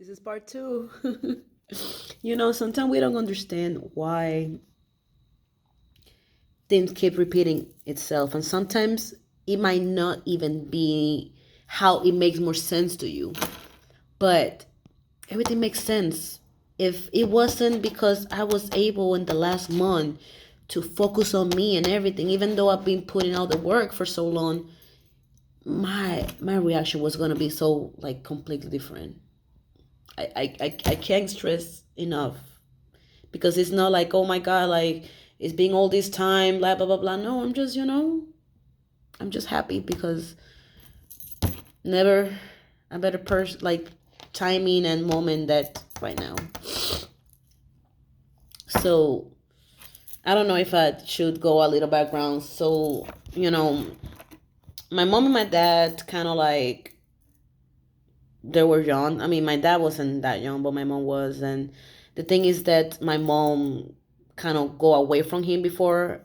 This is part two. Sometimes we don't understand why things keep repeating itself, and sometimes it might not even be how it makes more sense to you, but everything makes sense. If it wasn't because I was able in the last month to focus on me and everything, even though I've been putting out the work for so long, my reaction was gonna be so like completely different. I can't stress enough because it's not like, oh my god, like it's been all this time, blah blah blah blah. No, I'm just I'm just happy because never a better person, like timing and moment that right now. So I don't know if I should go a little background. So my mom and my dad kind of like they were young. I mean, my dad wasn't that young, but my mom was. And the thing is that my mom kind of go away from him before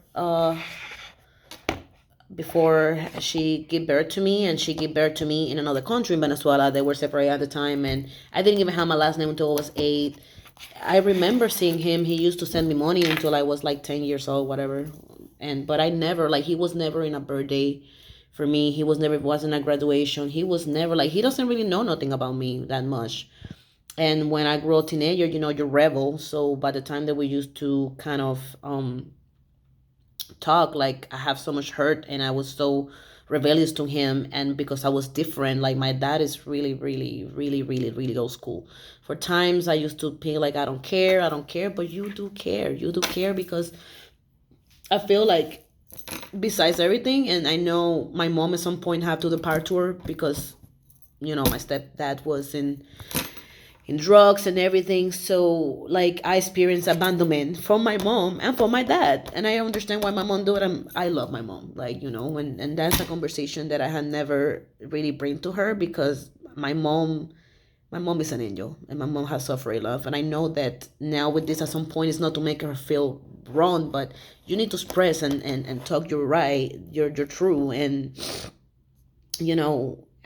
she gave birth to me, and she gave birth to me in another country in Venezuela. They were separated at the time, and I didn't even have my last name until I was 8. I remember seeing him. He used to send me money until I was like 10 years old, whatever. And but I never like he was never in a birthday for me. He was never wasn't a graduation. He was never like he doesn't really know nothing about me that much. And when I grew a teenager, you're rebel. So by the time that we used to kind of talk, like I have so much hurt and I was so rebellious to him, and because I was different, like my dad is really really really really really old school. For times I used to be like, I don't care, but you do care because I feel like besides everything, and I know my mom at some point had to depart to her because my stepdad was in drugs and everything. So like I experienced abandonment from my mom and from my dad, and I understand why my mom do it. I love my mom, like and that's a conversation that I had never really bring to her because my mom is an angel, and my mom has suffered love, and I know that now with this at some point it's not to make her feel wrong, but you need to express and talk your right, your true. And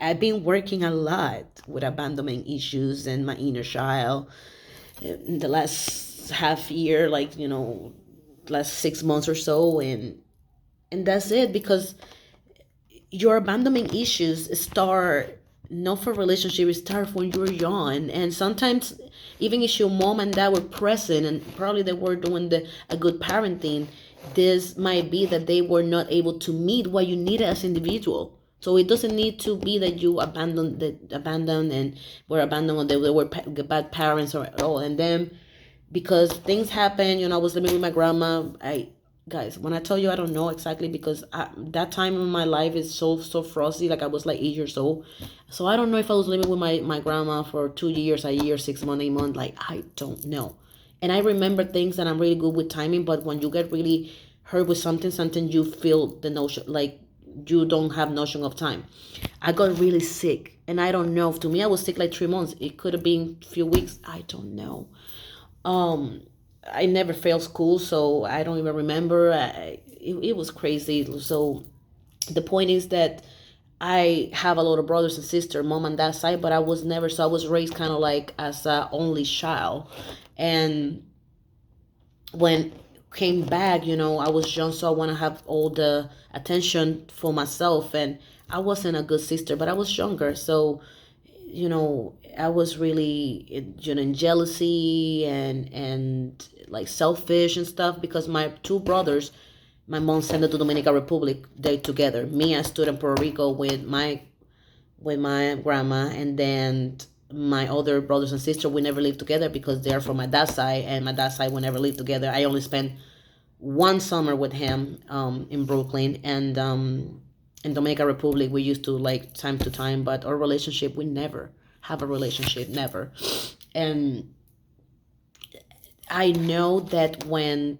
I've been working a lot with abandonment issues and my inner child in the last half year, like last 6 months or so. And that's it, because your abandonment issues start not for relationships, start when you're young. And sometimes even if your mom and dad were present and probably they were doing a good parenting, this might be that they were not able to meet what you needed as individual. So it doesn't need to be that you abandoned and were abandoned, or they were bad parents or all. And then because things happen. I was living with my grandma. I Guys, when I tell you I don't know exactly, because that time in my life is so frosty. Like I was like 8 years old, so I don't know if I was living with my grandma for 2 years, a year, 6 months, 8 months. Like I don't know, and I remember things, and I'm really good with timing. But when you get really hurt with something, you feel the notion, like you don't have notion of time. I got really sick, and I don't know. To me, I was sick like 3 months. It could have been a few weeks. I don't know. um I never failed school, so I don't even remember. It was crazy. So the point is that I have a lot of brothers and sisters, mom and dad side, but I was never, so I was raised kind of like as a only child. And when came back, I was young, so I want to have all the attention for myself. And I wasn't a good sister, but I was younger, so I was really in jealousy and like selfish and stuff, because my two brothers, my mom sent them to Dominican Republic. They together. Me, I stood in Puerto Rico with my grandma, and then my other brothers and sisters, we never lived together because they're from my dad's side, and my dad's side we never lived together. I only spent one summer with him in Brooklyn, and in Dominican Republic we used to like time to time, but our relationship, we never have a relationship, never. And I know that when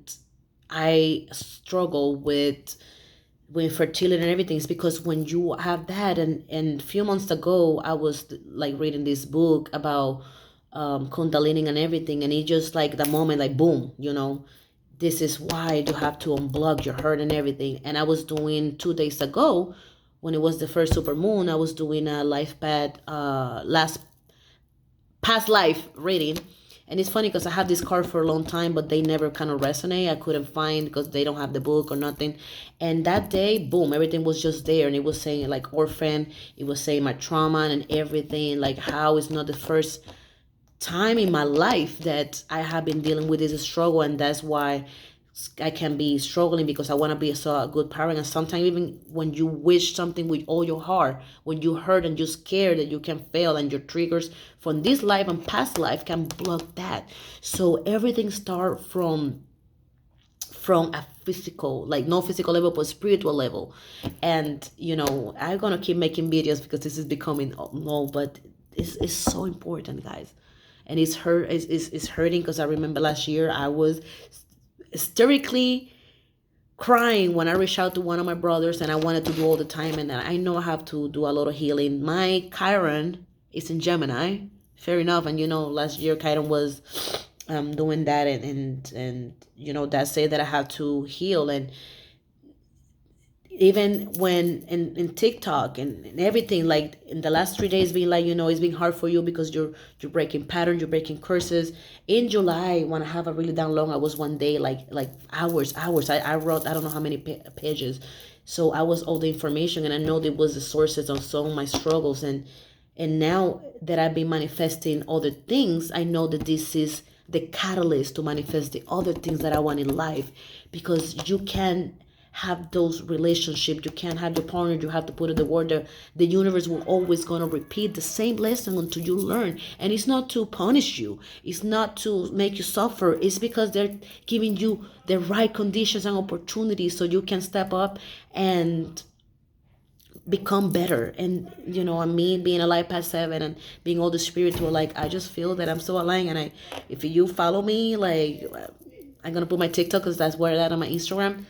I struggle with fertility and everything, is because when you have that. And a few months ago I was like reading this book about kundalini and everything, and it just like the moment, like boom, this is why you have to unplug your heart and everything. And I was doing 2 days ago, when it was the first super moon, I was doing a life path last past life reading. And it's funny because I have this card for a long time, but they never kind of resonate. I couldn't find because they don't have the book or nothing. And that day, boom, everything was just there. And it was saying like orphan, it was saying my trauma and everything, like how it's not the first time in my life that I have been dealing with this struggle. And that's why I can be struggling, because I want to be a good parent. And sometimes even when you wish something with all your heart, when you hurt and you're scared that you can fail, and your triggers from this life and past life can block that. So everything starts from a physical, like no physical level, but spiritual level. And I'm gonna keep making videos because this is becoming no, but it's so important, guys. And it's hurting, because I remember last year I was hysterically crying when I reached out to one of my brothers, and I wanted to do all the time. And I know I have to do a lot of healing. My Chiron is in Gemini, fair enough. And last year Chiron was doing that, and that say that I have to heal. And even when in TikTok and everything, like in the last 3 days, being like, it's been hard for you because you're breaking patterns, you're breaking curses. In July, when I have a really down long, I was one day like hours. I wrote I don't know how many pages. So I was all the information, and I know there was the sources of some of my struggles. And now that I've been manifesting other things, I know that this is the catalyst to manifest the other things that I want in life. Because you can have those relationships, you can't have your partner, you have to put in the word. The universe will always gonna repeat the same lesson until you learn. And it's not to punish you, it's not to make you suffer, it's because they're giving you the right conditions and opportunities so you can step up and become better. And me being alive past 7 and being all the spiritual, like I just feel that I'm so aligned. And if you follow me, like I'm gonna put my TikTok, because that's where that on my Instagram.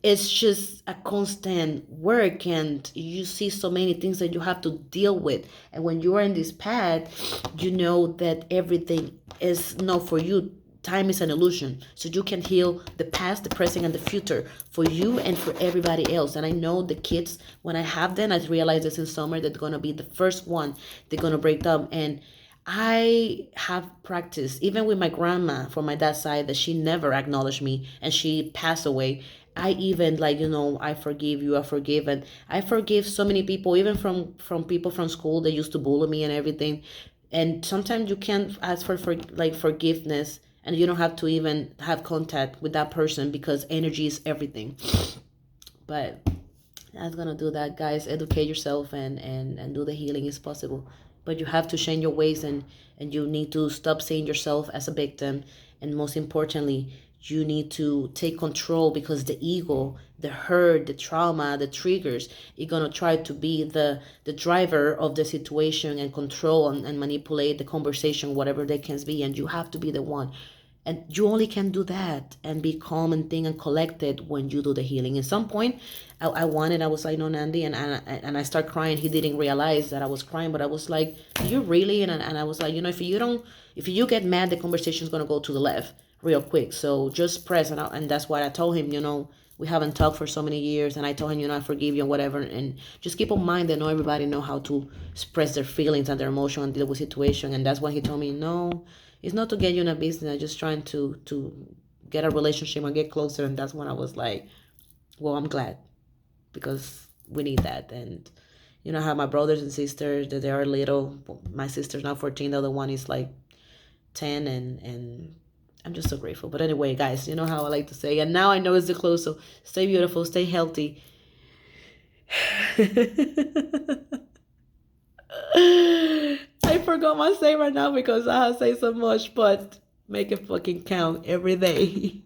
It's just a constant work, and you see so many things that you have to deal with. And when you are in this path, you know that everything is not for you. Time is an illusion, so you can heal the past, the present, and the future for you and for everybody else. And I know the kids, when I have them, I realize this in summer, they're gonna be the first one they're gonna break down. And I have practiced, even with my grandma from my dad's side, that she never acknowledged me, and she passed away. I even, like, I forgive you, I forgive. And I forgive so many people, even from people from school that used to bully me and everything. And sometimes you can't ask for like forgiveness, and you don't have to even have contact with that person, because energy is everything. But that's gonna do that, guys. Educate yourself and do the healing is possible. But you have to change your ways, and you need to stop seeing yourself as a victim. And most importantly, you need to take control, because the ego, the hurt, the trauma, the triggers, you're gonna try to be the driver of the situation, and control and manipulate the conversation, whatever they can be. And you have to be the one. And you only can do that and be calm and think and collected when you do the healing. At some point, I was like, no, Nandi, and I start crying. He didn't realize that I was crying, but I was like, do you really? And I was like, if you get mad, the conversation's gonna go to the left real quick. So just press. And that's why I told him, we haven't talked for so many years, and I told him, I forgive you and whatever. And just keep in mind that not everybody know how to express their feelings and their emotion and deal with situation. And that's why he told me, no, it's not to get you in a business. I'm just trying to get a relationship and get closer. And that's when I was like, well, I'm glad, because we need that. And I have my brothers and sisters that they are little. My sister's now 14. The other one is like 10, and I'm just so grateful. But anyway, guys, you know how I like to say, and now I know it's the close. So stay beautiful, stay healthy. I forgot my say right now because I say so much, but make it fucking count every day.